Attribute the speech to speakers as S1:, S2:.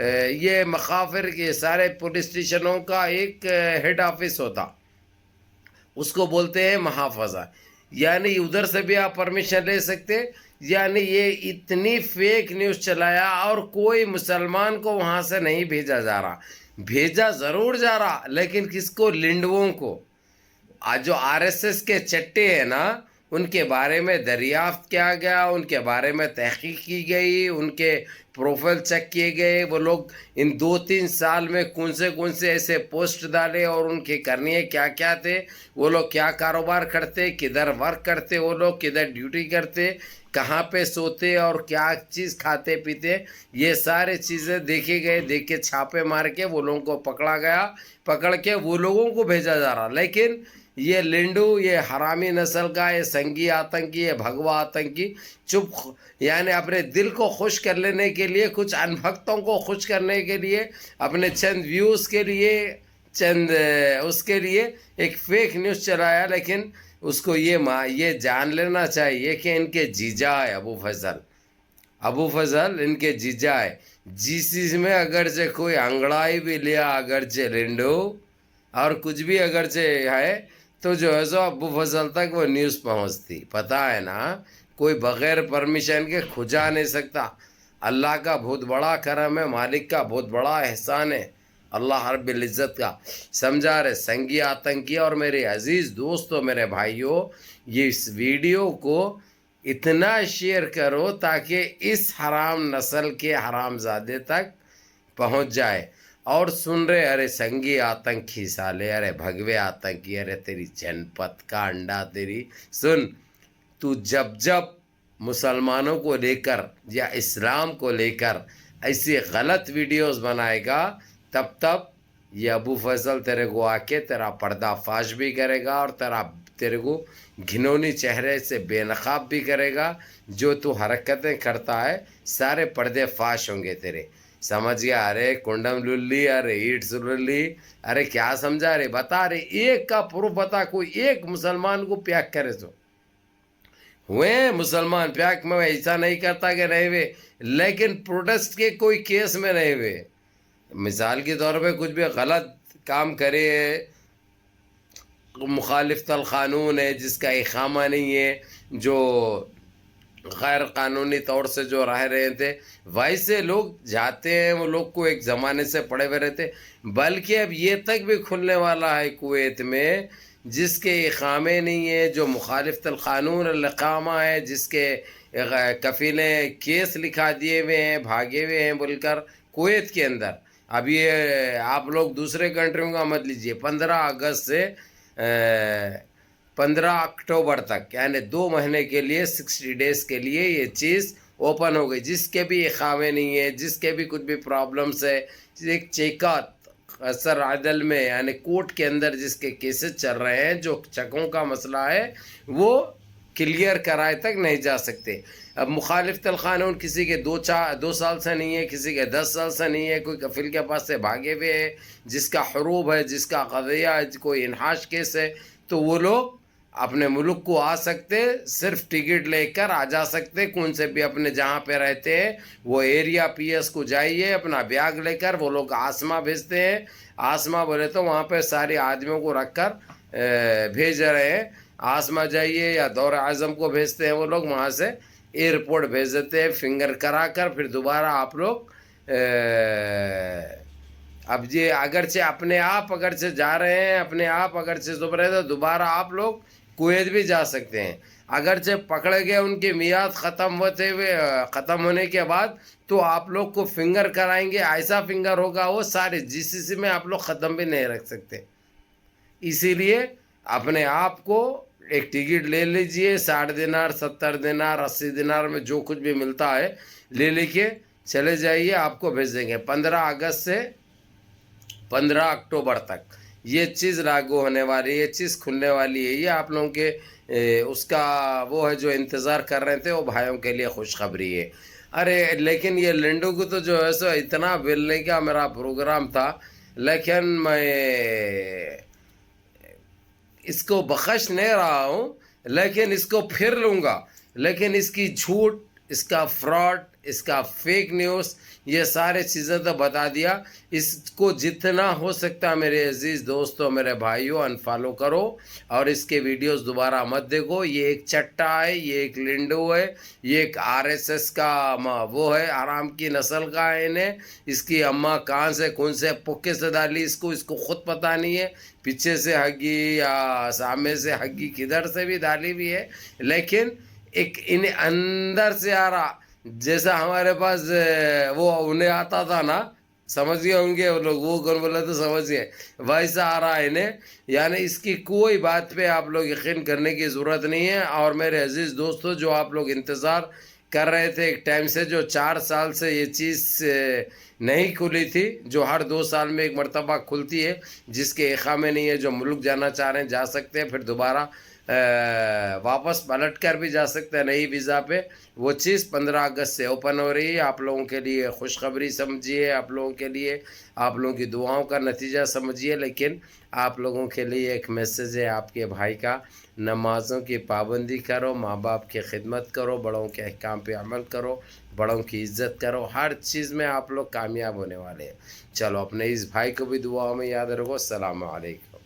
S1: یہ مخافر کے سارے پولیس اسٹیشنوں کا ایک ہیڈ آفس ہوتا، اس کو بولتے ہیں محافظہ. یعنی ادھر سے بھی آپ پرمیشن لے سکتے. یعنی یہ اتنی فیک نیوز چلایا، اور کوئی مسلمان کو وہاں سے نہیں بھیجا جا رہا. بھیجا ضرور جا رہا، لیکن کس کو؟ لنڈووں کو. آج جو RSS کے چٹے ہیں نا، ان کے بارے میں دریافت کیا گیا، ان کے بارے میں تحقیق کی گئی، ان کے پروفائل چیک کیے گئے. وہ لوگ ان 2-3 سال میں کون سے ایسے پوسٹ ڈالے، اور ان کے کرنے کیا کیا تھے، وہ لوگ کیا کاروبار کرتے، کدھر ورک کرتے، وہ لوگ کدھر ڈیوٹی کرتے، کہاں پہ سوتے اور کیا چیز کھاتے پیتے، یہ سارے چیزیں دیکھے گئے. دیکھ کے چھاپے مار کے وہ لوگوں کو پکڑا گیا. پکڑ کے وہ لوگوں کو بھیجا جا رہا. لیکن یہ لنڈو، یہ حرامی نسل کا، یہ سنگی آتنکی، یہ بھگوا آتنکی یعنی اپنے دل کو خوش کر لینے کے لیے، کچھ انبھکتوں کو خوش کرنے کے لیے، اپنے چند ویوز کے لیے، چند اس کے لیے ایک فیک نیوز چلایا. لیکن اس کو یہ جان لینا چاہیے کہ ان کے جیجا ہے ابو فضل ان کے جیجا ہے. جس میں اگرچہ کوئی انگڑائی بھی لیا، اگرچہ لنڈو اور کچھ بھی اگرچہ ہے، تو جو ہے سو ابو فضل تک وہ نیوز پہنچتی. پتہ ہے نا، کوئی بغیر پرمیشن کے کھجا نہیں سکتا. اللہ کا بہت بڑا کرم ہے، مالک کا بہت بڑا احسان ہے، اللہ رب العزت کا. سمجھا رہے سنگی آتنکی اور میرے عزیز دوستوں، میرے بھائیوں، یہ اس ویڈیو کو اتنا شیئر کرو تاکہ اس حرام نسل کے حرام زادے تک پہنچ جائے. اور سن رہے، ارے سنگی آتنکی سالے، ارے بھگوے آتنکی، ارے تیری جنپت کا انڈا تیری. سن، تو جب مسلمانوں کو لے کر یا اسلام کو لے کر ایسی غلط ویڈیوز بنائے گا، تب یہ ابو فضل تیرے کو آ کے تیرا پردہ فاش بھی کرے گا، اور تیرے کو گھنونی چہرے سے بے نقاب بھی کرے گا. جو تو حرکتیں کرتا ہے سارے پردے فاش ہوں گے تیرے. سمجھ گیا؟ ارے کنڈم للی، ارے ایٹس للی، ارے کیا سمجھا رہے؟ بتا رہے ایک کا پروف بتا. کوئی ایک مسلمان کو پیک کرے تو ہوئے مسلمان پیک میں ایسا نہیں کرتا کہ نہیں ہوئے، لیکن پروٹیسٹ کے کوئی کیس میں نہیں ہوئے. مثال کے طور پہ کچھ بھی غلط کام کرے، مخالفت القانون ہے، جس کا اقامہ نہیں ہے، جو غیر قانونی طور سے جو رہ رہے تھے، ویسے لوگ جاتے ہیں. وہ لوگ کو ایک زمانے سے پڑے ہوئے رہتے. بلکہ اب یہ تک بھی کھلنے والا ہے کویت میں، جس کے اقامے نہیں ہے، جو مخالفت القانون الاقامہ ہے، جس کے کفیل کیس لکھا دیے ہوئے ہیں، بھاگے ہوئے ہیں بول کر کویت کے اندر. اب یہ آپ لوگ دوسرے کنٹریوں کا مت لیجئے. 15 اگست سے 15 اکتوبر تک، یعنی 2 مہینے کے لیے، 60 ڈیز کے لیے یہ چیز اوپن ہو گئی. جس کے بھی اقامے نہیں ہے، جس کے بھی کچھ بھی پرابلمس ہے، ایک چیکات اثر عدل میں، یعنی کورٹ کے اندر جس کے کیسز چل رہے ہیں، جو چکوں کا مسئلہ ہے، وہ کلیئر کرائے تک نہیں جا سکتے. اب مخالفت القانون کسی کے 2 سال سے نہیں ہے، کسی کے 10 سال سے نہیں ہے، کوئی کفیل کے پاس سے بھاگے ہوئے ہے، جس کا حروب ہے، جس کا قضیہ ہے، کوئی انحاش کیس ہے، تو وہ لوگ اپنے ملک کو آ سکتے، صرف ٹکٹ لے کر آ جا سکتے. کون سے بھی اپنے جہاں پہ رہتے ہیں وہ ایریا PS کو جائیے، اپنا بیاگ لے کر. وہ لوگ آسما بھیجتے ہیں. آسما بولے تو وہاں پہ سارے آدمیوں کو رکھ کر بھیج رہے ہیں. آسما جائیے، یا دور اعظم کو بھیجتے ہیں وہ لوگ، وہاں سے ایئرپورٹ بھیج دیتے ہیں فنگر کرا کر. پھر دوبارہ آپ لوگ اب یہ اگرچہ اپنے آپ اگرچہ جا رہے ہیں، اپنے آپ اگرچہ زبر ہے، تو دوبارہ آپ لوگ کویت بھی جا سکتے ہیں. اگرچہ پکڑے گئے ان کی میعاد ختم ہونے کے بعد، تو آپ لوگ کو فنگر کرائیں گے. ایسا فنگر ہوگا وہ سارے GCC میں آپ لوگ ختم بھی نہیں رکھ سکتے. اسی لیے اپنے آپ کو ایک ٹکٹ لے لیجئے. 60 دینار، 70 دینار، 80 دینار میں جو کچھ بھی ملتا ہے لے کے چلے جائیے. آپ کو بھیج دیں گے. 15 اگست سے 15 اکتوبر تک یہ چیز لاگو ہونے والی ہے، یہ چیز کھلنے والی ہے. یہ آپ لوگوں کے اس کا وہ ہے جو انتظار کر رہے تھے، وہ بھائیوں کے لیے خوشخبری ہے. ارے لیکن یہ لنڈو کو تو جو ہے سو اتنا بلنے کا میرا پروگرام تھا، لیکن میں اس کو بخش نہیں رہا ہوں، لیکن اس کو پھر لوں گا. لیکن اس کی جھوٹ، اس کا فراڈ، اس کا فیک نیوز، یہ سارے چیزیں تو بتا دیا. اس کو جتنا ہو سکتا میرے عزیز دوستوں، میرے بھائیوں، انفالو کرو اور اس کے ویڈیوز دوبارہ مت دیکھو. یہ ایک چٹا ہے، یہ ایک لنڈو ہے، یہ ایک RSS کا وہ ہے، آرام کی نسل کا ہے. انہیں اس کی اماں کہاں سے کون سے پکے سے ڈالی اس کو خود پتہ نہیں ہے. پیچھے سے ہگی یا سامنے سے ہگی، کدھر سے بھی ڈالی بھی ہے، لیکن ایک انہیں اندر سے آ رہا. جیسا ہمارے پاس وہ انہیں آتا تھا نا، سمجھ گئے ہوں گے وہ لوگ، وہ کون بولا تو سمجھ گئے، ویسا آ رہا ہے انہیں. یعنی اس کی کوئی بات پہ آپ لوگ یقین کرنے کی ضرورت نہیں ہے. اور میرے عزیز دوستو، جو آپ لوگ انتظار کر رہے تھے ایک ٹائم سے، جو 4 سال سے یہ چیز نہیں کھلی تھی، جو ہر 2 سال میں ایک مرتبہ کھلتی ہے، جس کے اقامے نہیں ہے، جو ملک جانا چاہ رہے ہیں جا سکتے ہیں، پھر دوبارہ واپس پلٹ کر بھی جا سکتے ہیں نئی ویزا پہ. وہ چیز 15 اگست سے اوپن ہو رہی ہے. آپ لوگوں کے لیے خوشخبری سمجھیے، آپ لوگوں کے لیے آپ لوگوں کی دعاؤں کا نتیجہ سمجھیے. لیکن آپ لوگوں کے لیے ایک میسیج ہے آپ کے بھائی کا: نمازوں کی پابندی کرو، ماں باپ کی خدمت کرو، بڑوں کے احکام پہ عمل کرو، بڑوں کی عزت کرو. ہر چیز میں آپ لوگ کامیاب ہونے والے ہیں. چلو اپنے اس بھائی کو بھی دعاؤں میں یاد رکھو. السلام علیکم.